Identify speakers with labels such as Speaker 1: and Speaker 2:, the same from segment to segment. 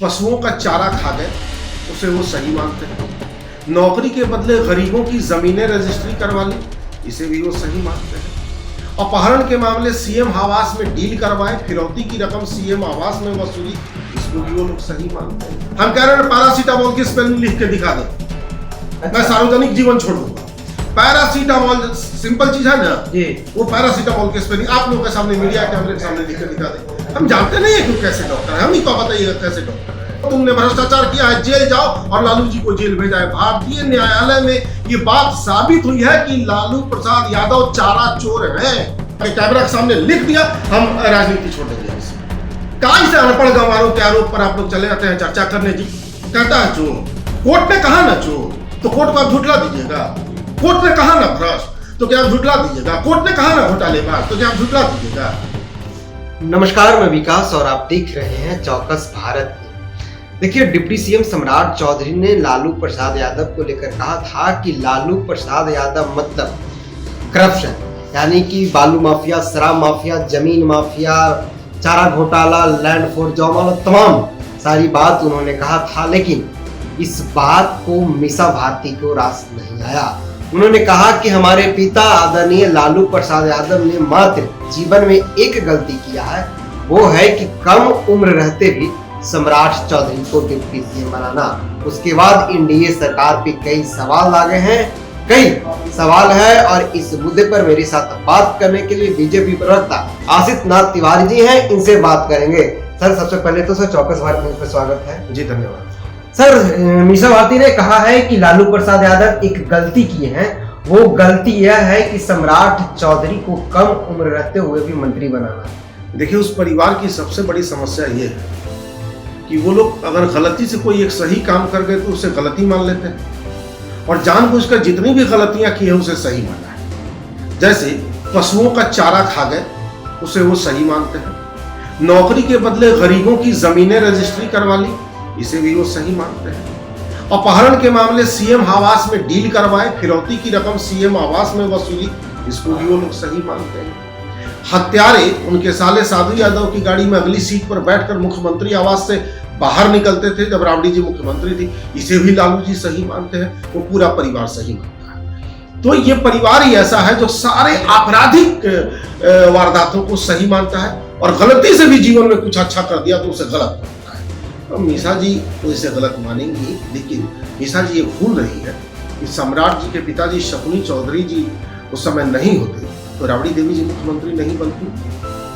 Speaker 1: पशुओं का चारा खा गए उसे वो सही मानते हैं। नौकरी के बदले गरीबों की जमीनें रजिस्ट्री करवा ली, इसे भी वो सही मानते हैं। अपहरण के मामले सीएम आवास में डील करवाए, फिरौती की रकम सीएम आवास में वसूली, इसको भी वो लोग सही मानते हैं। हम कह रहे हैं पैरासीटामोल की स्पेलिंग लिख के दिखा दे, मैं सार्वजनिक जीवन छोड़ दूंगा। पैरासीटामोल सिंपल चीज है ना जी, वो पैरासीटामोल की स्पेलिंग आप लोगों के सामने, मीडिया कैमरे के सामने लिख के दिखा दे। हम जानते नहीं है क्यों कैसे डॉक्टर है, हम ही तो बताइएगा कैसे डॉक्टर है। तुमने भ्रष्टाचार किया है, जेल जाओ और लालू जी को जेल भेजा है। भारतीय न्यायालय में ये बात साबित हुई है कि लालू प्रसाद यादव चारा चोर है। कैमरा के सामने लिख दिया, हम राजनीति छोड़ देंगे। काय से अनपढ़ गंवारों के आरोप पर आप लोग चले जाते हैं चर्चा करने जी। कहता है चोर, कोर्ट ने कहा ना चोर, तो कोर्ट को आप झुठला दीजिएगा। कोर्ट ने कहा ना भ्रष्ट, तो क्या आप झुठला दीजिएगा। कोर्ट ने कहा ना घोटालेबाज, तो क्या आप झुठला दीजिएगा।
Speaker 2: नमस्कार, मैं विकास और आप देख रहे हैं चौकस भारत। देखिए, डिप्टी सीएम सम्राट चौधरी ने लालू प्रसाद यादव को लेकर कहा था कि लालू प्रसाद यादव मतलब करप्शन, यानी कि बालू माफिया, शराब माफिया, जमीन माफिया, चारा घोटाला, लैंड फोर जॉब, तमाम सारी बात उन्होंने कहा था। लेकिन इस बात को मीसा भारती को रास नहीं आया। उन्होंने कहा कि हमारे पिता आदरणीय लालू प्रसाद यादव ने मात्र जीवन में एक गलती किया है, वो है कि कम उम्र रहते भी सम्राट चौधरी को डिप्टी सीएम बनाना। उसके बाद एनडीए सरकार पे कई सवाल आ गए हैं, कई सवाल है, और इस मुद्दे पर मेरे साथ बात करने के लिए बीजेपी प्रवक्ता आशीष नाथ तिवारी जी हैं, इनसे बात करेंगे। सर, सबसे पहले तो सर चौकस भारत न्यूज़ पर स्वागत है।
Speaker 1: जी धन्यवाद।
Speaker 2: सर, मीसा भारती ने कहा है कि लालू प्रसाद यादव एक गलती किए हैं, वो गलती यह है कि सम्राट चौधरी को कम उम्र रहते हुए भी मंत्री बनाना।
Speaker 1: देखिए, उस परिवार की सबसे बड़ी समस्या ये है कि वो लोग अगर गलती से कोई एक सही काम कर गए तो उसे गलती मान लेते हैं, और जानबूझकर जितनी भी गलतियां की है उसे सही माना है। जैसे पशुओं का चारा खा गए उसे वो सही मानते हैं। नौकरी के बदले गरीबों की जमीनें रजिस्ट्री करवा ली, इसे भी वो सही मानते हैं। अपहरण के मामले सीएम आवास में डील करवाए, फिरौती की रकम सीएम आवास में वसूली, इसको भी वो लोग सही मानते हैं। हत्यारे उनके साले साधु यादव की गाड़ी में अगली सीट पर बैठकर मुख्यमंत्री आवास से बाहर निकलते थे जब राबड़ी जी मुख्यमंत्री थी, इसे भी लालू जी सही मानते हैं। वो पूरा परिवार सही मानता है। तो ये परिवार ही ऐसा है जो सारे आपराधिक वारदातों को सही मानता है, और गलती से भी जीवन में कुछ अच्छा कर दिया तो उसे गलत मानता है। तो मीसा जी तो इसे गलत मानेंगी, लेकिन मीसा जी ये भूल रही है कि सम्राट जी के पिताजी शकुनी चौधरी जी उस समय नहीं होते तो राबड़ी देवी जी मुख्यमंत्री नहीं बनती।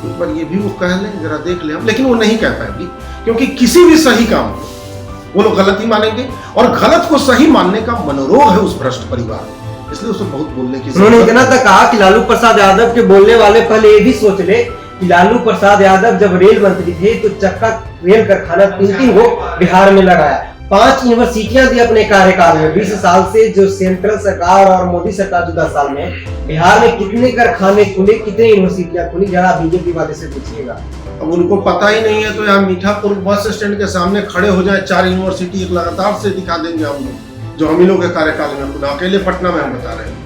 Speaker 1: एक बार ये भी वो कह लें, जरा देख लें हम, लेकिन वो नहीं कह पाएंगी क्योंकि किसी भी सही काम को वो लोग गलती मानेंगे, और गलत को सही मानने का मनोरोग है उस भ्रष्ट परिवार में, इसलिए उसे बहुत बोलने की।
Speaker 2: उन्होंने इतना तक कहा कि लालू प्रसाद यादव के बोलने वाले पहले ये भी सोच ले कि लालू प्रसाद यादव जब रेल मंत्री थे तो चक्का रेल कारखाना 3 को बिहार में लगाया, 5 यूनिवर्सिटियां दी अपने कार्यकाल में। 20 साल से जो सेंट्रल सरकार और मोदी सरकार जो 10 साल में बिहार में कितने कारखाने खुले, कितने यूनिवर्सिटियां खुली, जरा बीजेपी वाले से पूछिएगा।
Speaker 1: अब उनको पता ही नहीं है तो यहाँ मीठापुर बस स्टैंड के सामने खड़े हो जाए 4 यूनिवर्सिटी एक लगातार से दिखा देंगे हम लोग, जो हम ही लोग के कार्यकाल में खुला। अकेले पटना में हम बता रहे हैं।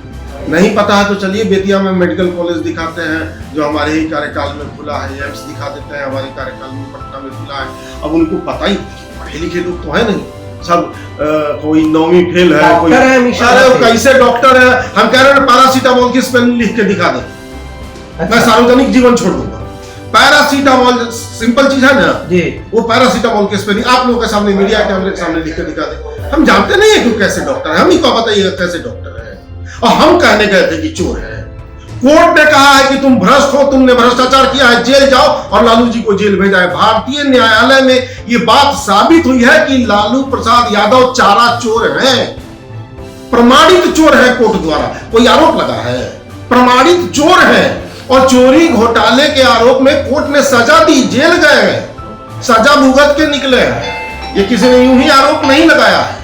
Speaker 1: नहीं पता है तो चलिए बेतिया में मेडिकल कॉलेज दिखाते हैं जो हमारे ही कार्यकाल में खुला है, एम्स दिखा देते हैं हमारे कार्यकाल में पटना में खुला है। अब उनको पता ही, पढ़े लिखे लोग तो है नहीं, सब कोई 9वीं फेल है, कोई कैसे डॉक्टर है। हम कह रहे हैं पैरासीटामोल की स्पेलिंग लिख के दिखा दे, मैं सार्वजनिक जीवन छोड़ दूंगा। पैरासीटामोल सिंपल चीज है ना जी, वो पैरासीटामोल की स्पेलिंग आप लोगों के सामने, मीडिया कैमरे के सामने लिख के दिखा दे। हम जानते नहीं है क्यों कैसे डॉक्टर है, हम ही तो बताइएगा कैसे डॉक्टर है। और हम कहने गए थे कि चोर है, कोर्ट ने कहा है कि तुम भ्रष्ट हो, तुमने भ्रष्टाचार किया है, जेल जाओ, और लालू जी को जेल भेजा है। भारतीय न्यायालय में ये बात साबित हुई है कि लालू प्रसाद यादव चारा चोर है, प्रमाणित चोर है। कोर्ट द्वारा कोई आरोप लगा है, प्रमाणित चोर है, और चोरी घोटाले के आरोप में कोर्ट ने सजा दी, जेल गए, सजा भुगत के निकले हैं। ये किसी ने यूं ही आरोप नहीं लगाया है।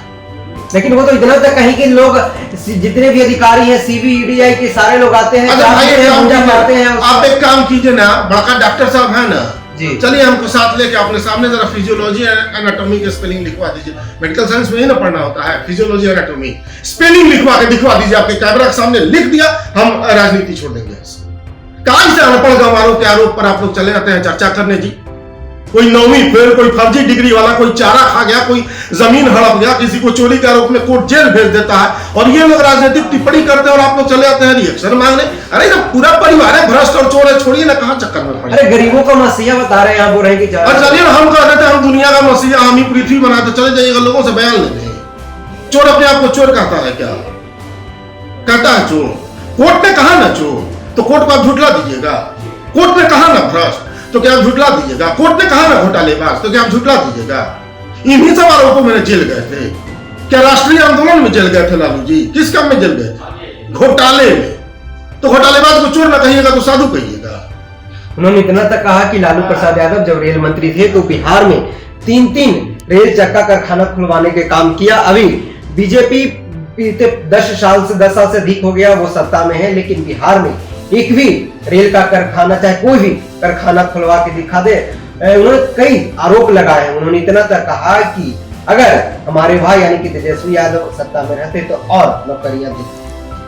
Speaker 2: लेकिन वो तो इतना तक कहीं कि लोग जितने भी अधिकारी हैं, सीबीआई के सारे लोग आते हैं,
Speaker 1: आप एक काम कीजिए ना, बड़का डॉक्टर साहब है ना जी, चलिए हमको साथ लेके अपने सामने जरा फिजियोलॉजी एनाटॉमी की स्पेलिंग लिखवा दीजिए। मेडिकल साइंस में ही ना पढ़ना होता है, फिजियोलॉजी एनाटॉमी स्पेलिंग लिखवा के दिखवा दीजिए। आपके कैमरा के सामने लिख दिया, हम राजनीति छोड़ देंगे। काय से अनपढ़ गंवारों के आरोप पर आप लोग चले जाते हैं चर्चा करने जी। कोई 9वीं फेल, कोई फर्जी डिग्री वाला, कोई चारा खा गया, कोई जमीन हड़प गया, किसी को चोरी के आरोप में कोर्ट जेल भेज देता है, और ये लोग राजनीतिक टिप्पणी करते हैं और आप लोग चले आते हैं रिएक्शन मांगने। अरे जब पूरा परिवार है भ्रष्ट और चोर है, छोड़िए ना, कहां चक्कर में पड़े।
Speaker 2: अरे गरीबों का मसीहा बता रहे हैं आप, बोल रहे हैं कि
Speaker 1: और चलिए हम कह देते हैं हम दुनिया का मसीहा, हम ही पृथ्वी बनाते, चले जाइएगा लोगों से बयान लेते हैं। चोर अपने आप को चोर कहता है क्या? कहता है चोर। कोर्ट ने कहा ना चोर, तो कोर्ट को आप झुठला दीजिएगा। कोर्ट ने कहा ना भ्रष्ट, तो क्या आप झुठला दीजिएगा? कोर्ट ने कहा ना घोटालेबाज, तो क्या आप झुठला दीजिएगा? इन्हीं सब आरोपों में जेल गए थे। क्या राष्ट्रीय आंदोलन में जेल गए थे लालू जी? किस काम में जेल गए थे? घोटाले में। तो घोटालेबाज को चोर ना कहिएगा तो साधु कहिएगा।
Speaker 2: उन्होंने इतना तक कहा कि लालू प्रसाद यादव जब रेल मंत्री थे तो बिहार में 3 रेल चक्का कारखाना खुलवाने के काम किया। अभी बीजेपी बीते 10 साल से अधिक हो गया वो सत्ता में है, लेकिन बिहार में एक भी रेल का कारखाना, चाहे कोई भी कारखाना खुलवा के दिखा दे। उन्होंने कई आरोप लगाए हैं। उन्होंने इतना तक कहा कि अगर हमारे भाई यानी कि तेजस्वी यादव सत्ता में रहते तो और नौकरियां देते।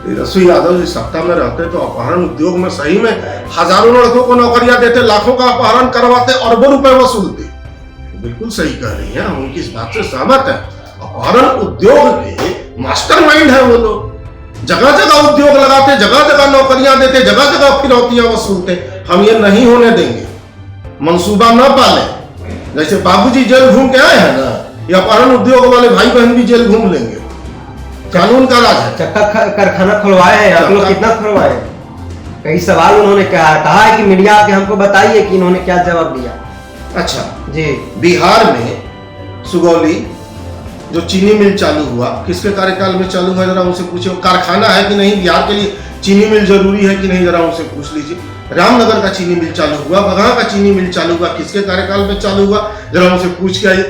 Speaker 1: तेजस्वी यादव जी सत्ता में रहते तो अपहरण उद्योग में सही में हजारों लड़कों को नौकरियां देते, लाखों का अपहरण करवाते, अरबों रुपए वसूलते। बिल्कुल सही कह रही हैं, हम उनकी इस बात से सहमत हैं। अपहरण उद्योग के मास्टरमाइंड है वो लोग। जगह जगह उद्योग लगाते, जगह जगह नौकरियां देते, जगह जगह फिरौतियां वसूलते। हम ये नहीं होने देंगे। मंसूबा न पाले। जैसे बाबूजी जेल घूम के आए हैं ना, ये अपहरण उद्योग वाले भाई बहन भी जेल घूम लेंगे। कानून का राज है।
Speaker 2: चक्का कारखाना खुलवाए हैं आप लोग, कितना खुलवाए हैं? कई सवाल उन्होंने कहा है कि मीडिया आके हमको बताइए कि इन्होंने क्या जवाब दिया।
Speaker 1: अच्छा
Speaker 2: जी,
Speaker 1: बिहार में सुगौली जो चीनी मिल चालू हुआ, किसके कार्यकाल में चालू हुआ जरा उनसे पूछिए। कारखाना है कि नहीं, बिहार के लिए चीनी मिल जरूरी है कि नहीं, जरा उनसे पूछ लीजिए। रामनगर का चीनी मिल चालू हुआ, बगहा का चीनी मिल चालू हुआ, किसके कार्यकाल में चालू हुआ, जरा उनसे पूछ के आइए।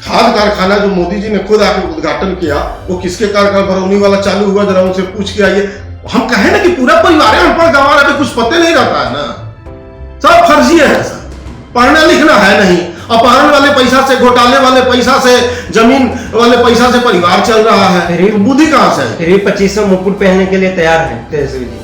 Speaker 1: खाद कारखाना जो मोदी जी ने खुद आके उद्घाटन किया, वो किसके कार्यकाल, बरौनी वाला चालू हुआ, जरा उनसे पूछ के आइए। हम कहें ना कि पूरा परिवार है अनपढ़ गंवार है, कुछ पते नहीं रहता है ना, सब फर्जी है सर, पढ़ना लिखना है नहीं। अपहरण वाले पैसा से, घोटाले वाले पैसा से, जमीन वाले पैसा से परिवार चल रहा है, तो बुद्धि कहां से है?
Speaker 2: फिर भी 2500 मुकुट पहनने के लिए तैयार है तेजस्वी जी।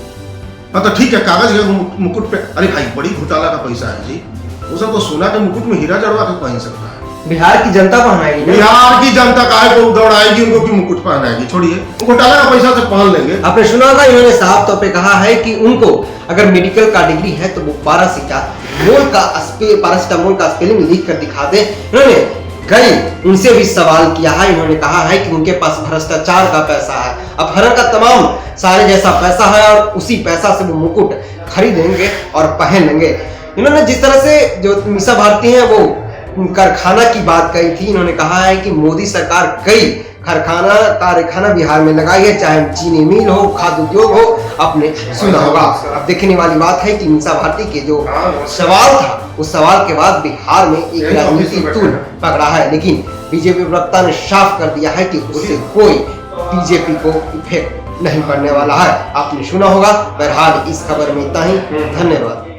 Speaker 1: हाँ तो ठीक है, कागज के मुकुट पे, अरे भाई बड़ी घोटाला का पैसा है जी, वो सब तो सोना के मुकुट में हीरा जड़वा के पहन सकता है।
Speaker 2: बिहार की जनता पहनाएगी ना?
Speaker 1: बिहार की जनता काहे को दौड़ाएगी, उनको की मुकुट पहनाएगी? छोड़िए, घोटाला का पैसा से पहन लेंगे।
Speaker 2: आपने सुना होगा इन्होंने साफ तौर पे कहा है कि उनको अगर मेडिकल का डिग्री है तो वो पैरासिटामोल का स्पेलिंग लिख कर दिखा दे। इन्होंने कई उनसे भी सवाल किया है। इन्होंने कहा है कि उनके पास भ्रष्टाचार का पैसा है, अपहरण का तमाम सारे जैसा पैसा है, और उसी पैसा से वो मुकुट खरीदेंगे और पहन लेंगे। इन्होंने जिस तरह से जो मीसा भारती है वो कारखाना की बात कही थी, इन्होंने कहा है कि मोदी सरकार कई कारखाना बिहार में लगाई है, चाहे चीनी मिल हो, खाद्य उद्योग हो। आपने सुना होगा। अब देखने वाली बात है कि मीसा भारती के जो सवाल था, उस सवाल के बाद बिहार में एक राजनीतिक तूल पकड़ा है, लेकिन बीजेपी प्रवक्ता ने साफ कर दिया है कि उससे कोई बीजेपी को इफेक्ट नहीं पड़ने वाला है। आपने सुना होगा। बहरहाल इस खबर में इतना ही। धन्यवाद।